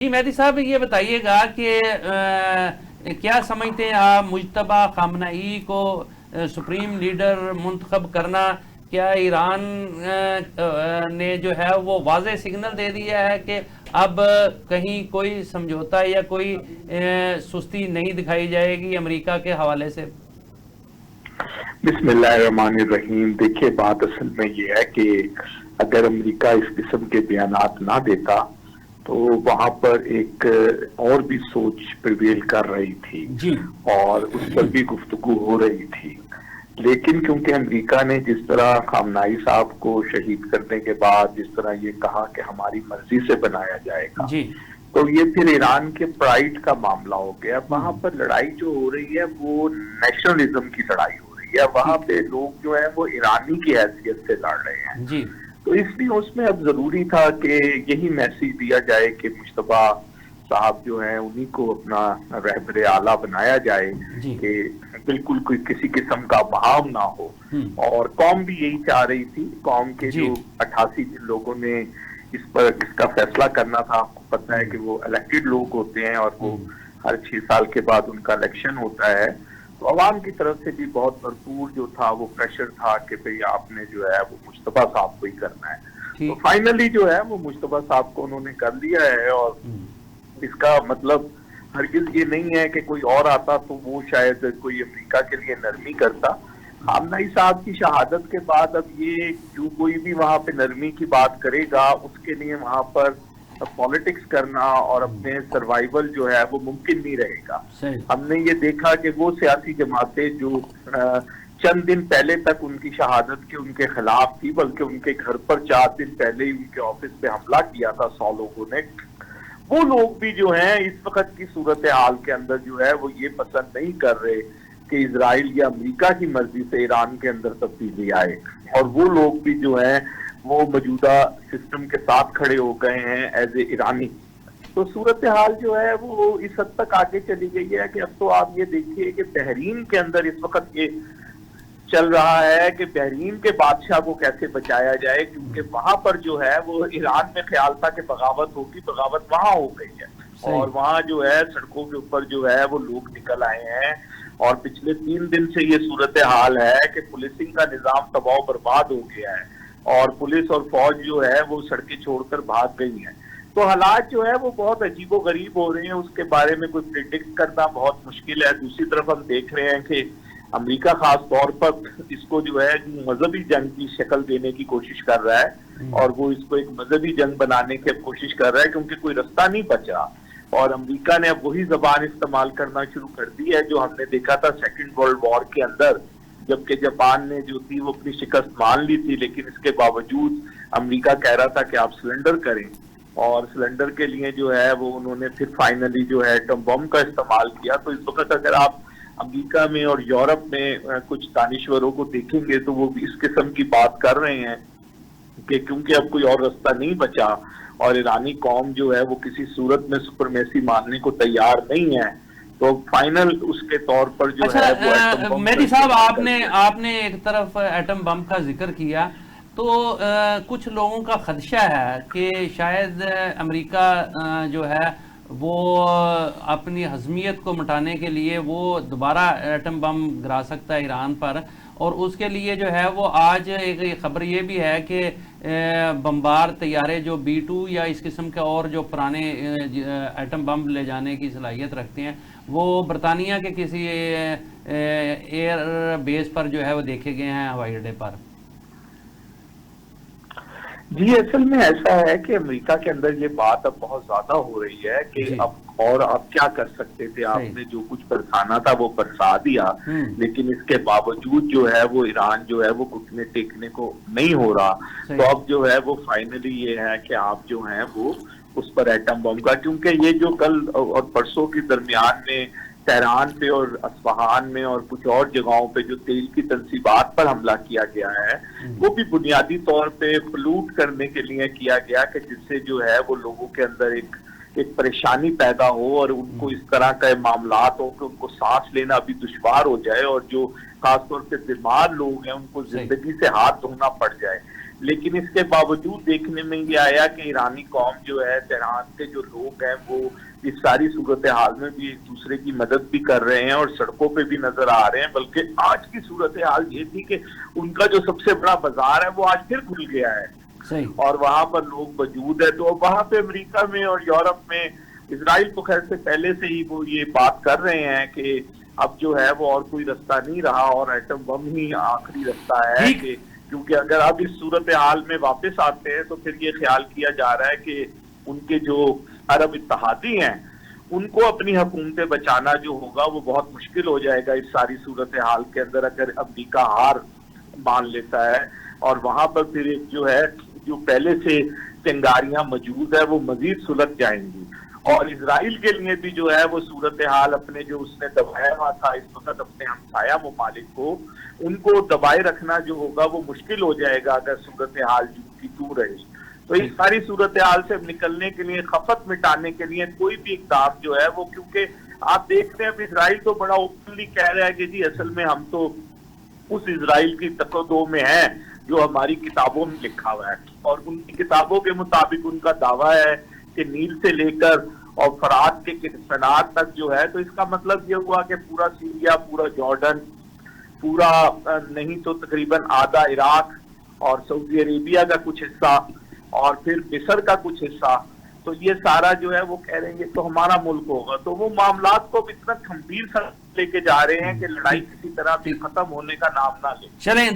جی مہدی صاحب یہ بتائیے گا کہ کیا سمجھتے ہیں آپ مجتبیٰ خامنہئی کو سپریم لیڈر منتخب کرنا کیا ایران نے جو ہے وہ واضح سگنل دے دیا ہے کہ اب کہیں کوئی سمجھوتا یا کوئی سستی نہیں دکھائی جائے گی امریکہ کے حوالے سے؟ بسم اللہ الرحمن الرحیم. دیکھیے بات اصل میں یہ ہے کہ اگر امریکہ اس قسم کے بیانات نہ دیتا تو وہاں پر ایک اور بھی سوچ پرویل کر رہی تھی جی اور اس پر بھی گفتگو ہو رہی تھی. لیکن کیونکہ امریکہ نے جس طرح خامنہئی صاحب کو شہید کرنے کے بعد جس طرح یہ کہا کہ ہماری مرضی سے بنایا جائے گا جی تو یہ پھر ایران کے پرائیڈ کا معاملہ ہو گیا. وہاں پر لڑائی جو ہو رہی ہے وہ نیشنلزم کی لڑائی ہو رہی ہے. وہاں پہ لوگ جو ہیں وہ ایرانی کی حیثیت سے لڑ رہے ہیں. جی تو اس لیے اس میں اب ضروری تھا کہ یہی میسیج دیا جائے کہ مجتبیٰ صاحب جو ہیں انہی کو اپنا رہبر اعلیٰ بنایا جائے جی کہ بالکل کوئی کسی قسم کا بہاؤ نہ ہو. اور قوم بھی یہی چاہ رہی تھی. قوم کے جی جو 88 لوگوں نے اس کا فیصلہ کرنا تھا. آپ کو پتہ ہے کہ وہ الیکٹڈ لوگ ہوتے ہیں اور وہ ہر 6 سال کے بعد ان کا الیکشن ہوتا ہے. تو عوام کی طرف سے بھی بہت بھرپور جو تھا وہ پریشر تھا کہ بھئی آپ نے جو ہے وہ مجتبیٰ صاحب کو ہی کرنا ہے. تو فائنلی جو ہے وہ مجتبیٰ صاحب کو انہوں نے کر لیا ہے. اور اس کا مطلب ہرگز یہ نہیں ہے کہ کوئی اور آتا تو وہ شاید کوئی امریکہ کے لیے نرمی کرتا. خامنہئی صاحب کی شہادت کے بعد اب یہ جو کوئی بھی وہاں پہ نرمی کی بات کرے گا اس کے لیے وہاں پر پالیٹکس کرنا اور اپنے سروائیول جو ہے وہ ممکن نہیں رہے گا. ہم نے یہ دیکھا کہ وہ سیاسی جماعتیں جو چند دن پہلے تک ان کی شہادت کے ان کے خلاف تھی بلکہ ان کے گھر پر 4 دن پہلے ہی ان کے آفس پہ حملہ کیا تھا 100 لوگوں نے, وہ لوگ بھی جو ہیں اس وقت کی صورتحال کے اندر جو ہے وہ یہ پسند نہیں کر رہے کہ اسرائیل یا امریکہ کی مرضی سے ایران کے اندر تبدیلی آئے. اور وہ لوگ بھی جو ہیں وہ موجودہ سسٹم کے ساتھ کھڑے ہو گئے ہیں ایز اے ایرانی. تو صورتحال جو ہے وہ اس حد تک آگے چلی گئی ہے کہ اب تو آپ یہ دیکھیے کہ بحرین کے اندر اس وقت یہ چل رہا ہے کہ بحرین کے بادشاہ کو کیسے بچایا جائے, کیونکہ وہاں پر جو ہے وہ ایران میں خیال تھا کہ بغاوت ہوگی, بغاوت وہاں ہو گئی ہے. اور وہاں جو ہے سڑکوں کے اوپر جو ہے وہ لوگ نکل آئے ہیں. اور پچھلے 3 دن سے یہ صورتحال ہے کہ پولیسنگ کا نظام تباہ و برباد ہو گیا ہے اور پولیس اور فوج جو ہے وہ سڑکیں چھوڑ کر بھاگ گئی ہیں. تو حالات جو ہے وہ بہت عجیب و غریب ہو رہے ہیں. اس کے بارے میں کوئی پریڈکٹ کرنا بہت مشکل ہے. دوسری طرف ہم دیکھ رہے ہیں کہ امریکہ خاص طور پر اس کو جو ہے مذہبی جنگ کی شکل دینے کی کوشش کر رہا ہے اور وہ اس کو ایک مذہبی جنگ بنانے کی کوشش کر رہا ہے کیونکہ کوئی رستہ نہیں بچا. اور امریکہ نے اب وہی زبان استعمال کرنا شروع کر دی ہے جو ہم نے دیکھا تھا 2nd ورلڈ وار کے اندر, جبکہ جاپان نے جو تھی وہ اپنی شکست مان لی تھی لیکن اس کے باوجود امریکہ کہہ رہا تھا کہ آپ سلنڈر کریں. اور سلنڈر کے لیے جو ہے وہ انہوں نے پھر فائنلی جو ہے ایٹم بم کا استعمال کیا. تو اس وقت اگر آپ امریکہ میں اور یورپ میں کچھ دانشوروں کو دیکھیں گے تو وہ بھی اس قسم کی بات کر رہے ہیں کہ کیونکہ اب کوئی اور رستہ نہیں بچا اور ایرانی قوم جو ہے وہ کسی صورت میں سپرمیسی ماننے کو تیار نہیں ہے تو فائنل اس کے طور پر جو ہے وہ ایٹم بم. مہدی صاحب آپ نے ایک طرف ایٹم بم کا ذکر کیا تو کچھ لوگوں کا خدشہ ہے کہ شاید امریکہ جو ہے وہ اپنی حزمیت کو مٹانے کے لیے وہ دوبارہ ایٹم بم گرا سکتا ہے ایران پر. اور اس کے لیے جو ہے وہ آج ایک خبر یہ بھی ہے کہ بمبار طیارے جو B-2 یا اس قسم کے اور جو پرانے ایٹم بم لے جانے کی صلاحیت رکھتے ہیں وہ برطانیہ کے کسی ایئر بیس پر جو ہے وہ دیکھے گئے ہیں, ہوائی اڈے پر. جی اصل میں ایسا ہے کہ امریکہ کے اندر یہ بات اب بہت زیادہ ہو رہی ہے کہ اب اور آپ کیا کر سکتے تھے, آپ نے جو کچھ برسانا تھا وہ برسا دیا لیکن اس کے باوجود جو ہے وہ ایران جو ہے وہ گھٹنے ٹیکنے کو نہیں ہو رہا. تو اب جو ہے وہ فائنلی یہ ہے کہ آپ جو ہیں وہ اس پر ایٹم بم کا, کیونکہ یہ جو کل اور پرسوں کے درمیان میں تہران پہ اور اصفہان میں اور کچھ اور جگہوں پہ جو تیل کی تنصیبات پر حملہ کیا گیا ہے وہ بھی بنیادی طور پہ پلوٹ کرنے کے لیے کیا گیا کہ جس سے جو ہے وہ لوگوں کے اندر ایک پریشانی پیدا ہو اور ان کو اس طرح کا معاملات ہو کہ ان کو سانس لینا بھی دشوار ہو جائے اور جو خاص طور پہ بیمار لوگ ہیں ان کو زندگی سے ہاتھ دھونا پڑ جائے. لیکن اس کے باوجود دیکھنے میں یہ آیا کہ ایرانی قوم جو ہے، تہران کے جو لوگ ہیں، وہ اس ساری صورتحال میں بھی ایک دوسرے کی مدد بھی کر رہے ہیں اور سڑکوں پہ بھی نظر آ رہے ہیں. بلکہ آج کی صورتحال یہ تھی کہ ان کا جو سب سے بڑا بازار ہے وہ آج پھر کھل گیا ہے اور وہاں پر لوگ موجود ہیں. تو وہاں پہ امریکہ میں اور یورپ میں، اسرائیل تو خیر سے پہلے سے ہی وہ یہ بات کر رہے ہیں کہ اب جو ہے وہ اور کوئی رستہ نہیں رہا اور ایٹم بم ہی آخری رستہ ہے. کہ کیونکہ اگر اب اس صورتحال میں واپس آتے ہیں تو پھر یہ خیال کیا جا رہا ہے کہ ان کے جو عرب اتحادی ہیں ان کو اپنی حکومتیں بچانا جو ہوگا وہ بہت مشکل ہو جائے گا اس ساری صورتحال کے اندر، اگر امریکہ ہار مان لیتا ہے. اور وہاں پر پھر ایک جو ہے، جو پہلے سے چنگاریاں موجود ہے وہ مزید سلجھ جائیں گی. اور اسرائیل کے لیے بھی جو ہے وہ صورتحال اپنے جو اس نے دبایا ہوا تھا اس وقت اپنے ہمسایہ ممالک کو، ان کو دبائے رکھنا جو ہوگا وہ مشکل ہو جائے گا اگر صورتحال جو کی تو رہی. تو اس ساری صورتحال سے نکلنے کے لیے، خفت مٹانے کے لیے کوئی بھی اقدام جو ہے وہ، کیونکہ آپ دیکھتے ہیں اسرائیل تو بڑا اوپنلی کہہ رہا ہے کہ جی اصل میں ہم تو اس اسرائیل کی تقدو میں ہیں جو ہماری کتابوں میں لکھا ہوا ہے. اور ان کی کتابوں کے مطابق ان کا دعویٰ ہے کہ نیل سے لے کر اور فرات کے کنات تک جو ہے، تو اس کا مطلب یہ ہوا کہ پورا سیریا، پورا جارڈن، پورا نہیں تو تقریباً آدھا عراق اور سعودی عربیہ کا کچھ حصہ اور پھر مصر کا کچھ حصہ، تو یہ سارا جو ہے وہ کہہ رہے ہیں یہ تو ہمارا ملک ہوگا. تو وہ معاملات کو اتنا گمبھیر لے کے جا رہے ہیں کہ لڑائی کسی طرح بھی ختم ہونے کا نام نہ لے. چلیں